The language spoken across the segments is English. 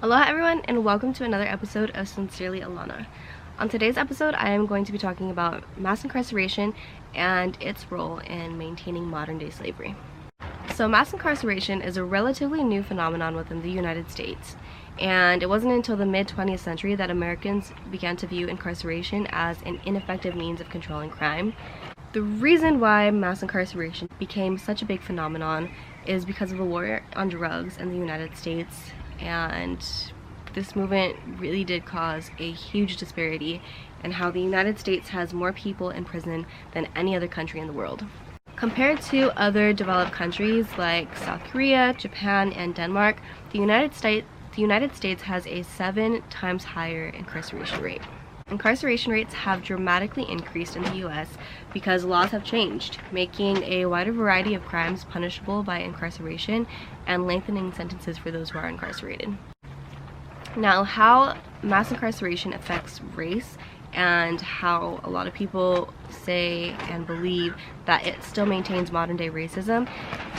Aloha everyone, and welcome to another episode of Sincerely Alana. On today's episode, I am going to be talking about mass incarceration and its role in maintaining modern-day slavery. So mass incarceration is a relatively new phenomenon within the United States, and it wasn't until the mid-20th century that Americans began to view incarceration as an ineffective means of controlling crime. The reason why mass incarceration became such a big phenomenon is because of the war on drugs in the United States, and this movement really did cause a huge disparity in how the United States has more people in prison than any other country in the world. Compared to other developed countries like South Korea, Japan, and Denmark, the United States has a 7 times higher incarceration rate. Incarceration rates have dramatically increased in the US because laws have changed, making a wider variety of crimes punishable by incarceration and lengthening sentences for those who are incarcerated. Now, how mass incarceration affects race and how a lot of people say and believe that it still maintains modern-day racism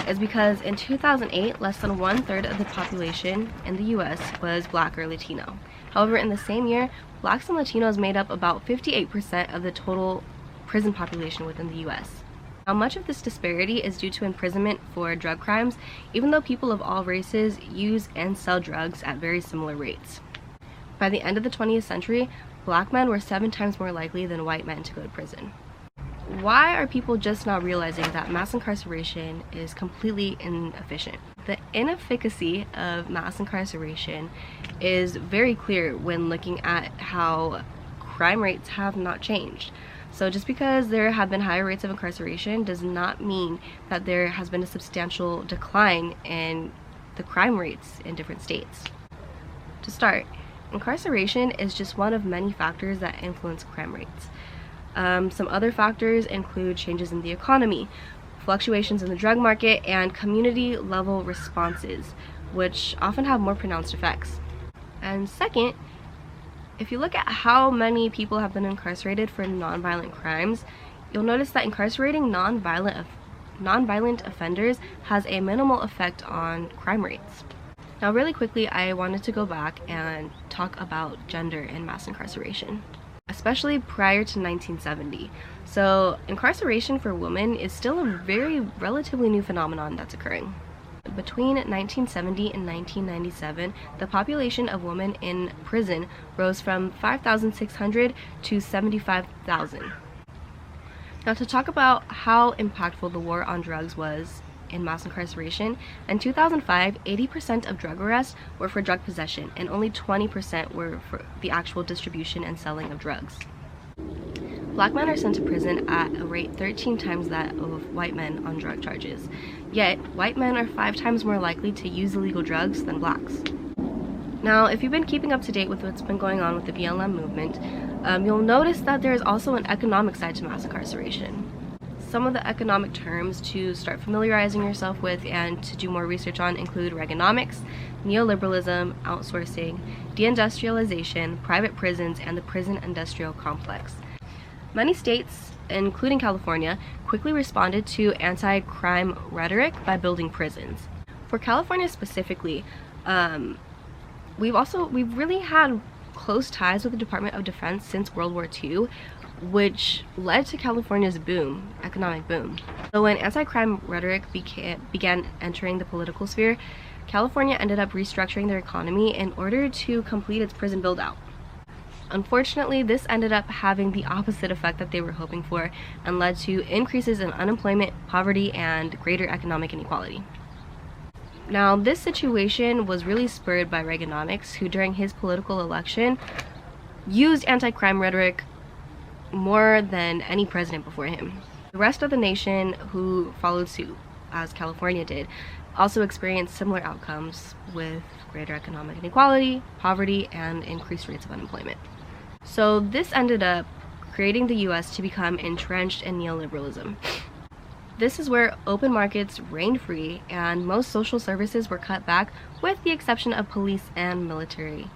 is because in 2008, less than 1/3 of the population in the US was Black or Latino. However, in the same year, Blacks and Latinos made up about 58% of the total prison population within the US. Now, much of this disparity is due to imprisonment for drug crimes, even though people of all races use and sell drugs at very similar rates. By the end of the 20th century, Black men were 7 times more likely than white men to go to prison. Why are people just now realizing that mass incarceration is completely inefficient? The inefficacy of mass incarceration is very clear when looking at how crime rates have not changed. So just because there have been higher rates of incarceration does not mean that there has been a substantial decline in the crime rates in different states. To start, incarceration is just one of many factors that influence crime rates. Some other factors include changes in the economy, fluctuations in the drug market, and community-level responses, which often have more pronounced effects. And second, if you look at how many people have been incarcerated for nonviolent crimes, you'll notice that incarcerating nonviolent offenders has a minimal effect on crime rates. Now, really quickly, I wanted to go back and talk about gender in mass incarceration, especially prior to 1970. So incarceration for women is still a very relatively new phenomenon that's occurring. Between 1970 and 1997, the population of women in prison rose from 5,600 to 75,000. Now, to talk about how impactful the war on drugs was in mass incarceration, in 2005, 80% of drug arrests were for drug possession, and only 20% were for the actual distribution and selling of drugs. Black men are sent to prison at a rate 13 times that of white men on drug charges. Yet, white men are 5 times more likely to use illegal drugs than blacks. Now, if you've been keeping up to date with what's been going on with the BLM movement, you'll notice that there is also an economic side to mass incarceration. Some of the economic terms to start familiarizing yourself with and to do more research on include Reaganomics, neoliberalism, outsourcing, deindustrialization, private prisons, and the prison industrial complex. Many states, including California, quickly responded to anti-crime rhetoric by building prisons. For California specifically, we've really had close ties with the Department of Defense since World War II, which led to California's economic boom. So when anti-crime rhetoric began entering the political sphere, California ended up restructuring their economy in order to complete its prison build-out. Unfortunately, this ended up having the opposite effect that they were hoping for and led to increases in unemployment, poverty, and greater economic inequality. Now, this situation was really spurred by Reaganomics, who during his political election used anti-crime rhetoric more than any president before him. The rest of the nation who followed suit, as California did, also experienced similar outcomes with greater economic inequality, poverty, and increased rates of unemployment. So this ended up creating the US to become entrenched in neoliberalism. This is where open markets reigned free and most social services were cut back, with the exception of police and military.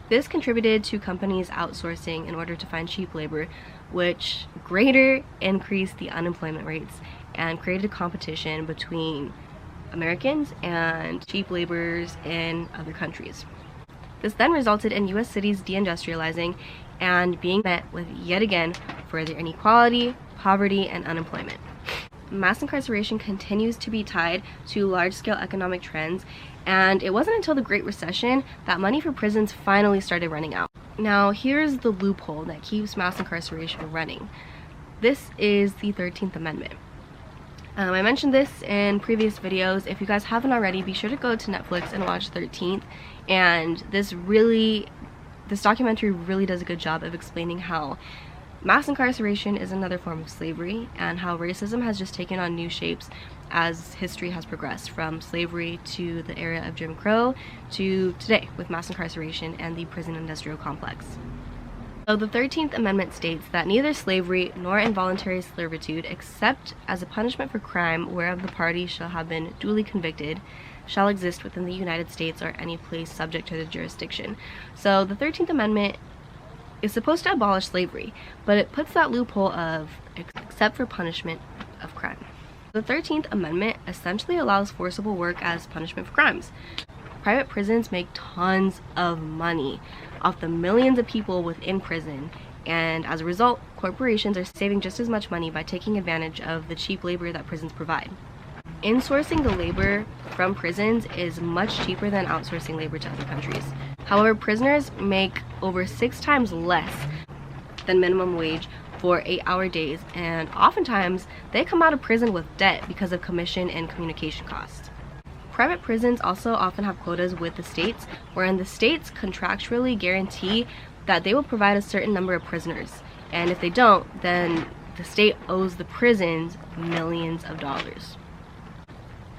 This contributed to companies outsourcing in order to find cheap labor, which greater increased the unemployment rates and created competition between Americans and cheap laborers in other countries. This then resulted in US cities deindustrializing and being met with yet again further inequality, poverty, and unemployment. Mass incarceration continues to be tied to large-scale economic trends, and it wasn't until the Great Recession that money for prisons finally started running out. Now, here's the loophole that keeps mass incarceration running. This is the 13th Amendment. I mentioned this in previous videos. If you guys haven't already, be sure to go to Netflix and watch 13th. And this documentary really does a good job of explaining how mass incarceration is another form of slavery and how racism has just taken on new shapes as history has progressed, from slavery to the era of Jim Crow to today with mass incarceration and the prison industrial complex. So the 13th Amendment states that neither slavery nor involuntary servitude, except as a punishment for crime whereof the party shall have been duly convicted, shall exist within the United States or any place subject to the jurisdiction. So the 13th Amendment is supposed to abolish slavery, but it puts that loophole of except for punishment of crime. The 13th Amendment essentially allows forcible work as punishment for crimes. Private prisons make tons of money off the millions of people within prison, and as a result, corporations are saving just as much money by taking advantage of the cheap labor that prisons provide. Insourcing the labor from prisons is much cheaper than outsourcing labor to other countries. However, prisoners make over 6 times less than minimum wage for 8-hour days, and oftentimes they come out of prison with debt because of commission and communication costs. Private prisons also often have quotas with the states, wherein the states contractually guarantee that they will provide a certain number of prisoners, and if they don't, then the state owes the prisons millions of dollars.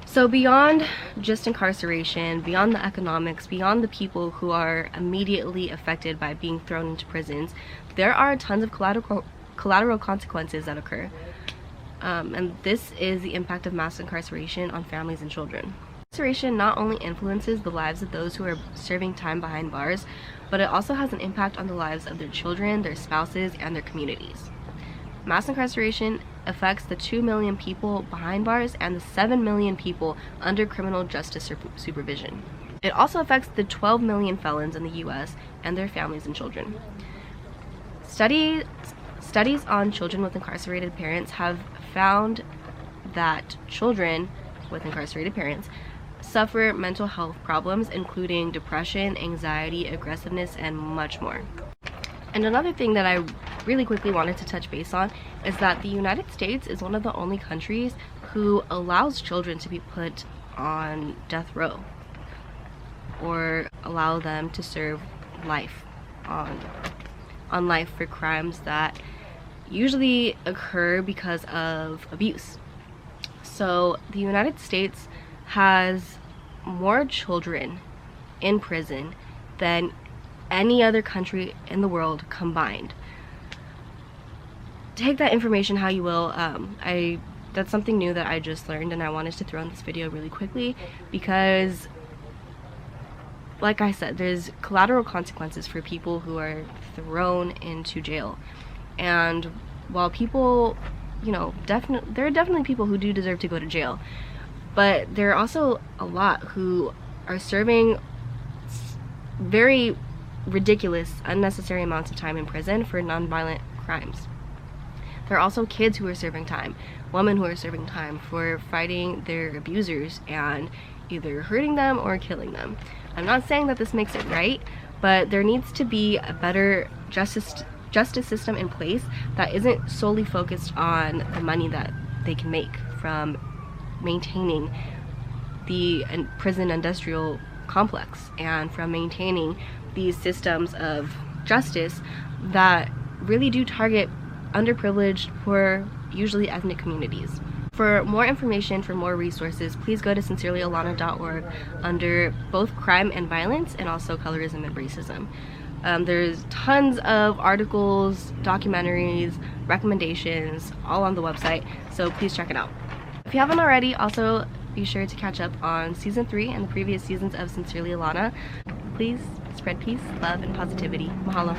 So beyond just incarceration, beyond the economics, beyond the people who are immediately affected by being thrown into prisons, there are tons of collateral consequences that occur. And this is the impact of mass incarceration on families and children. Incarceration not only influences the lives of those who are serving time behind bars, but it also has an impact on the lives of their children, their spouses, and their communities. Mass incarceration affects the 2 million people behind bars and the 7 million people under criminal justice supervision. It also affects the 12 million felons in the US and their families and children. Studies on children with incarcerated parents have found that children with incarcerated parents suffer mental health problems, including depression, anxiety, aggressiveness, and much more. And another thing that I really quickly wanted to touch base on is that the United States is one of the only countries who allows children to be put on death row or allow them to serve life on life for crimes that usually occur because of abuse. So the United States has more children in prison than any other country in the world combined. Take that information how you will. That's something new that I just learned, and I wanted to throw in this video really quickly because, like I said, there's collateral consequences for people who are thrown into jail. And while people, there are definitely people who do deserve to go to jail, but there are also a lot who are serving very ridiculous, unnecessary amounts of time in prison for nonviolent crimes. There are also kids who are serving time, women who are serving time for fighting their abusers and either hurting them or killing them. I'm not saying that this makes it right, but there needs to be a better justice system in place that isn't solely focused on the money that they can make from maintaining the prison industrial complex and from maintaining these systems of justice that really do target underprivileged, poor, usually ethnic communities. For more information, for more resources, please go to sincerelyalana.org under both crime and violence and also colorism and racism. There's tons of articles, documentaries, recommendations, all on the website, so please check it out. If you haven't already, also be sure to catch up on Season 3 and the previous seasons of Sincerely Alana. Please spread peace, love, and positivity. Mahalo.